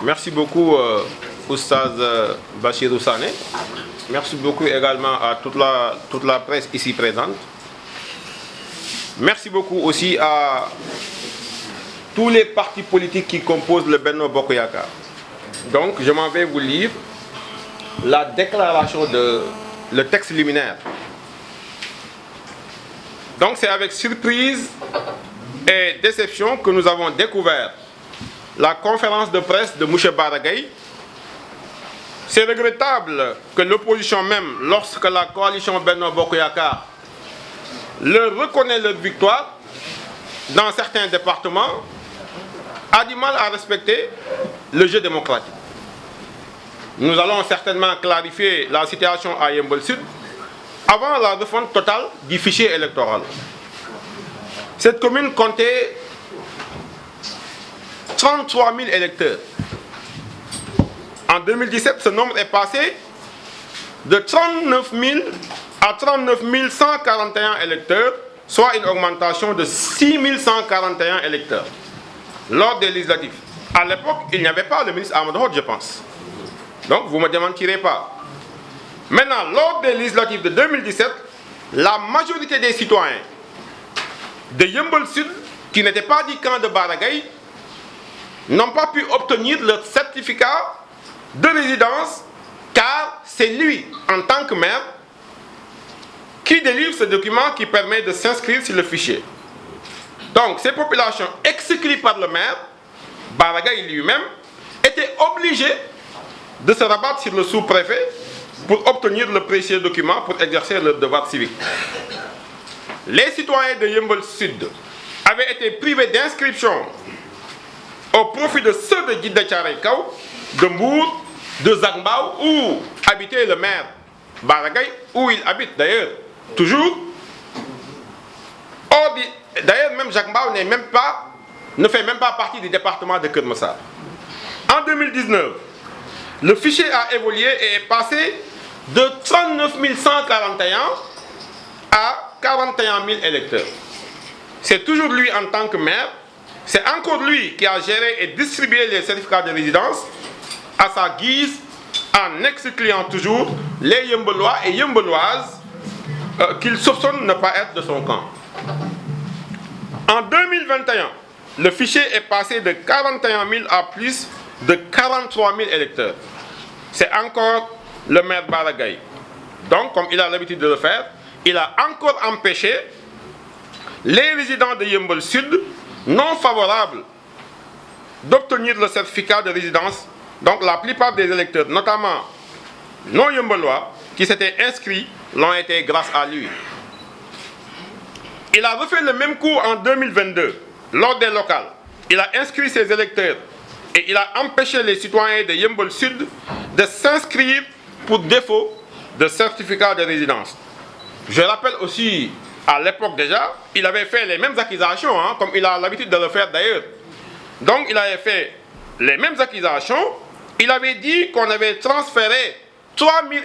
Merci beaucoup, Oustaz Bachirou Sané. Merci beaucoup également à toute la presse ici présente. Merci beaucoup aussi à tous les partis politiques qui composent le Benno Bokk Yakaar. Donc, je m'en vais vous lire la déclaration le texte liminaire. Donc, c'est avec surprise et déception que nous avons découvert la conférence de presse de M. Bara Gaye. C'est regrettable que l'opposition même, lorsque la coalition Benno Bokk Yakaar leur reconnaît leur victoire dans certains départements, a du mal à respecter le jeu démocratique. Nous allons certainement clarifier la situation à Yeumbeul Sud avant la refonte totale du fichier électoral. Cette commune comptait 33 000 électeurs. En 2017, ce nombre est passé de 39 000 à 39 141 électeurs, soit une augmentation de 6 141 électeurs lors des législatives. À l'époque, il n'y avait pas le ministre Amadou Hott, je pense. Donc, vous ne me démentirez pas. Maintenant, lors des législatives de 2017, la majorité des citoyens de Yeumbeul Sud, qui n'étaient pas du camp de Bara Gaye, n'ont pas pu obtenir leur certificat de résidence, car c'est lui, en tant que maire, qui délivre ce document qui permet de s'inscrire sur le fichier. Donc, ces populations exclues par le maire, Bara Gaye lui-même, étaient obligées de se rabattre sur le sous-préfet pour obtenir le précieux document pour exercer leur devoir civique. Les citoyens de Yeumbeul Sud avaient été privés d'inscription au profit de ceux de Djiddah Thiaroye Kao, de Mbour, de Zac Mbao, où habitait le maire Bara Gaye, où il habite d'ailleurs toujours. D'ailleurs, même Zac Mbao ne fait même pas partie du département de Keur Massar. En 2019, le fichier a évolué et est passé de 39 141 à 41 000 électeurs. C'est toujours lui en tant que maire. C'est encore lui qui a géré et distribué les certificats de résidence à sa guise, en excluant toujours les Yeumbelois et Yeumbeloises qu'il soupçonne ne pas être de son camp. En 2021, le fichier est passé de 41 000 à plus de 43 000 électeurs. C'est encore le maire Bara Gaye. Donc, comme il a l'habitude de le faire, il a encore empêché les résidents de Yeumbeul Sud non favorables d'obtenir le certificat de résidence. Donc, la plupart des électeurs, notamment non Yeumbelois, qui s'étaient inscrits, l'ont été grâce à lui. Il a refait le même coup en 2022, lors des locales. Il a inscrit ses électeurs et il a empêché les citoyens de Yeumbeul Sud de s'inscrire pour défaut de certificat de résidence. Je rappelle aussi, à l'époque déjà, il avait fait les mêmes accusations, comme il a l'habitude de le faire d'ailleurs. Donc il avait fait les mêmes accusations. Il avait dit qu'on avait transféré 3000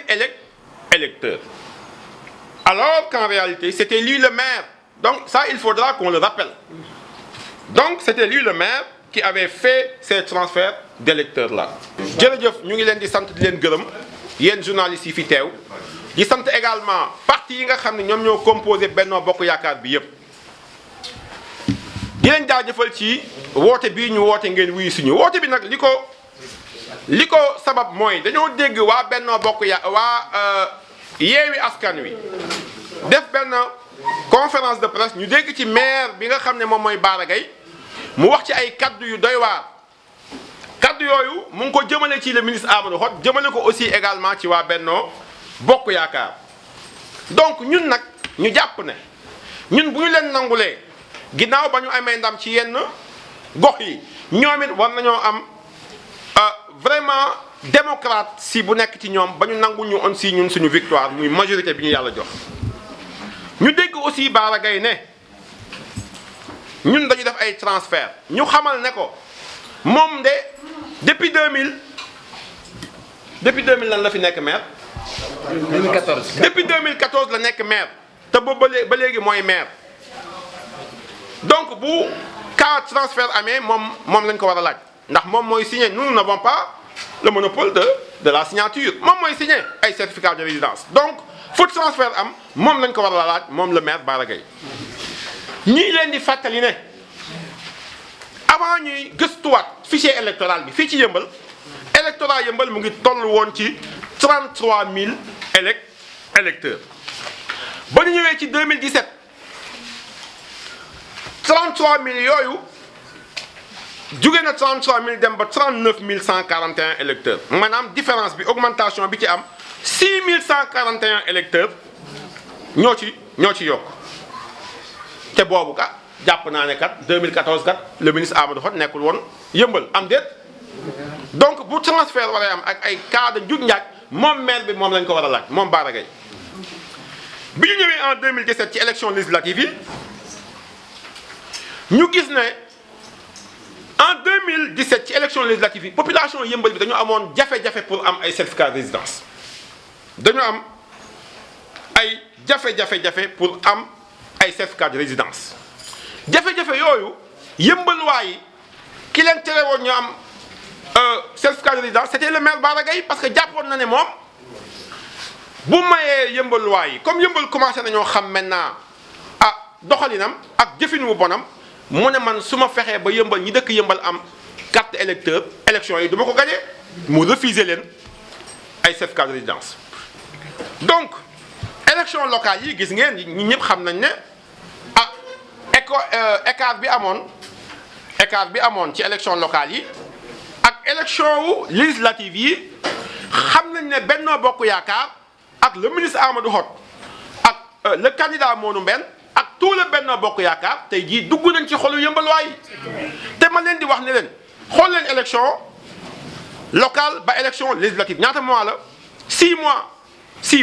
électeurs. Alors qu'en réalité, c'était lui le maire. Donc ça, il faudra qu'on le rappelle. Donc c'était lui le maire qui avait fait ces transferts d'électeurs-là. Jërëjëf, ñu ngi leen di sant di leen gërëm yéen journalistes yi fi teew di sant également parti yi nga xam ne ñoom ñoo composé Benno Bokk Yaakaar bi yépp di leen jaajëfal ci woote bii ñu woote ngeen wuyu suñu woote bi nag li ko sabab mooy dañoo dégg waa Benno Bokk Yewwi Askan Wi def benn conférence de presse ñu dégg ci maire bi nga xam ne moom mooy Bara Gaye mu wax ci ay kaddu yu doy waar kaddu yooyu mu ngi ko jëmale ci le ministre Amadou Hott jëmale ko aussi également ci waa Benno Bokk Yaakaar. Donc ñun nag ñu jàpp ne ñun bu ñu leen nangulee ginnaaw ba ñu amee ndam ci yenn gox yi ñoom it war nañoo am vraiment démocratie bu nekk ci ñoom ba ñu nangu ñu on si ñun suñu victoire muy majorité bi ñu yàlla jox. ñu dégg aussi Bara Gaye ne ñun dañu def ay transfert ñu xamal ne ko moom de depuis 2000 lan la fi nekk maire. 2014 depuis 2014 la nekk maire te boobu ba léegi mooy maire. Donc bu cas transfert amee moom lañ ko war a laaj ndax moom mooy signé nous n'avons pas le monopole de la signature moom mooy signé ay certificat de résidence donc foot transfert am moom lañ ko war a laaj moom le maire Bara Gaye ñii leen di fàttali ne avant ñuy gëstuwaat fichier électoral bi fii ci Yeumbeul électorat Yeumbeul mu ngi toll woon ci 33 000 électeurs ba ñu ñëwee ci 2017 33 000 yooyu jóge na 33 000 dem ba 39 141 électeurs maanaam différence bi augmentation bi ci am 6 141 électeurs ñoo ci yokk te boobu kat jàpp naa ne kat 2014 kat le ministre Amadou Hott nekkul woon Yeumbeul am déet donc bu transfert waree am ak ay cas de njug njaaj moom maire bi moom lañ ko war a laaj moom Bara Gaye bi ñu ñëwee en 2017 ci élection législative yi ñu gis ne en 2017 ci élection législative yi population Yeumbeul bi dañu amoon jafe-jafe pour am ay certificat de résidence dañu am ay jafe-jafe pour am ay certificat de résidence jafe-jafe yooyu Yeumbeul yi ki leen tere woon ñu am certificat de résidence c'était le maire Bara Gaye parce que jàppoon na ne moom bu mayee Yeumbeul yi comme Yeumbeul commencé nañoo xam maintenant doxalinam ak jëfin wu bonam mu ne man su ma fexee ba Yeumbeul ñi dëkk Yeumbeul am carte électeur élection yi du ma ko gagné mu refuser leen ay certificat de résidence donc élection locale yi gis ngeen ñi ñëpp xam nañ ne écart bi amoon ci élection locale yi ak élection wu législative yi xam nañ ne Benno Bokk Yaakaar ak le ministre Amadou Hott ak le candidat Modou Mbène ak tout le Benno Bokk Yaakaar tey jii dugg nañ ci xolu Yeumbeul yi te ma leen di wax ne leen xool leen élection locale ba élection législative ñaata mois la 6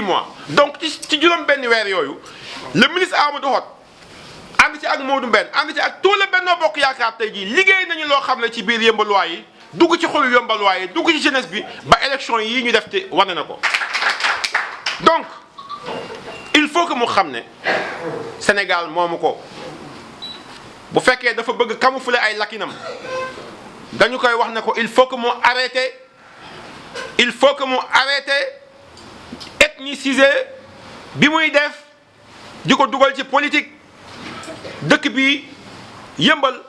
mois donc ci juróom benn weer yooyu le ministre Amadou Hott ànd ci ak Modou Mbène ànd ci ak tout le Benno Bokk Yaakaar tey jii liggéey nañu loo xam ne ci biir Yeumbeul yi dugg ci xolu Yeumbeul yi dugg ci jeunesse bi ba élection yii ñu def te wane na ko donc il faut que mu xam ne Sénégal moomu ko bu fekkee dafa bëgg camoufler ay lakinam dañu koy wax ne ko il faut que mu arrêter ethniciser bi muy def di ko dugal ci politique dëkk bi Yeumbeul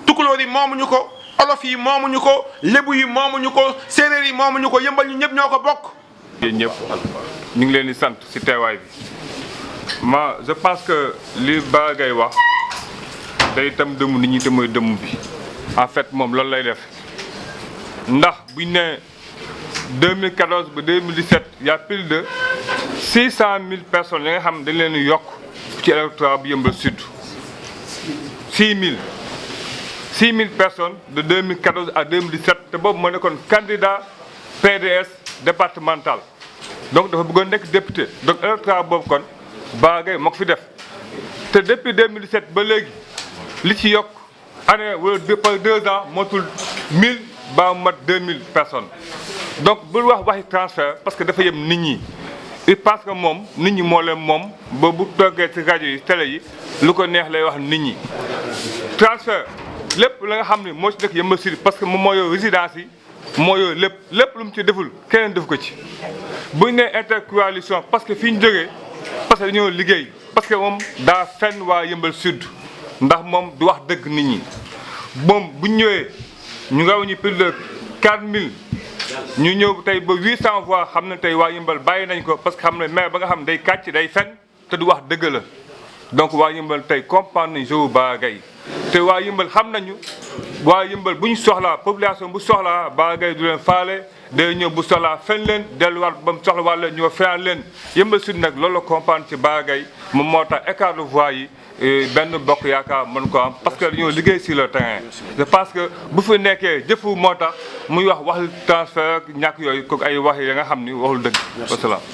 tukulóor yi moomuñu ko olof yi moomuñu ko lébu yi moomuñu ko séeréer yi moomuñu ko Yeumbeul ñu ñëpp ñoo ko bokk. yéen ñëpp ñu ngi leen di sant ci teewaay bi je pense que li Bara Gaye wax day itam dëmm nit ñi te mooy dëmm bi en fait moom loolu lay def ndax buñ ne 2014 ba 2017 y a plus de 600 000 personnes yi nga xam ne dañ leen di yokk ci électorat bu Yeumbeul Sud 6 000 personnes de 2014 à 2017 te boobu moo nekkoon candidat PDS départemental donc dafa bëggoon nekk député donc électorat boobu kon Bara Gaye moo ko fi def te depuis 2017 ba léegi li ci yokk année wala par 2 ans motul 1000 ba mat 2000 personnes donc bul waxi transfert parce que dafa yem nit ñi il pense que moom nit ñi moo leen moom ba bu toggee ci rajo yi télé yi lu ko neex lay wax nit ñi transfert lépp la nga xam ne moo ci dëkk Yeumbeul Sud parce que moom moo yor résidence yi moo yor lépp lu mu ci deful keneen def ko ci buñ ne intercoalition parce que fi ñu jógee parce que dañoo liggéey parce que moom daa fenn waa Yeumbeul Sud ndax moom du wax dëgg nit ñi moom buñ ñëwee ñu nga ñu plus de 4000 ñu ñëw tey ba 800 voix xam ne tey waa Yeumbeul bàyyi nañ ko parce que xam ne maire ba nga xam ne day kàcc day fen te du wax dëgg la donc waa Yeumbeul tey comprendre nañ jeu Bara Gaye te waa Yeumbeul xam nañu waa Yeumbeul bu ñu soxlaa population bu soxlaa Bara Gaye du leen faale day ñëw bu soxlaa fen leen delluwaat ba mu soxla wàlla ñoo fenaan leen Yeumbeul Sud nag loolu la comprendre ci Bara Gaye moom moo tax écart de voix yi benn bokk yaakaar mën ko am parce que dañoo liggéey sur le terrain je pense que bu fi nekkee jëfu moo tax muy wax transfert ñàkk yooyu kooku ay wax yi nga xam ni waxul dëgg wasalaam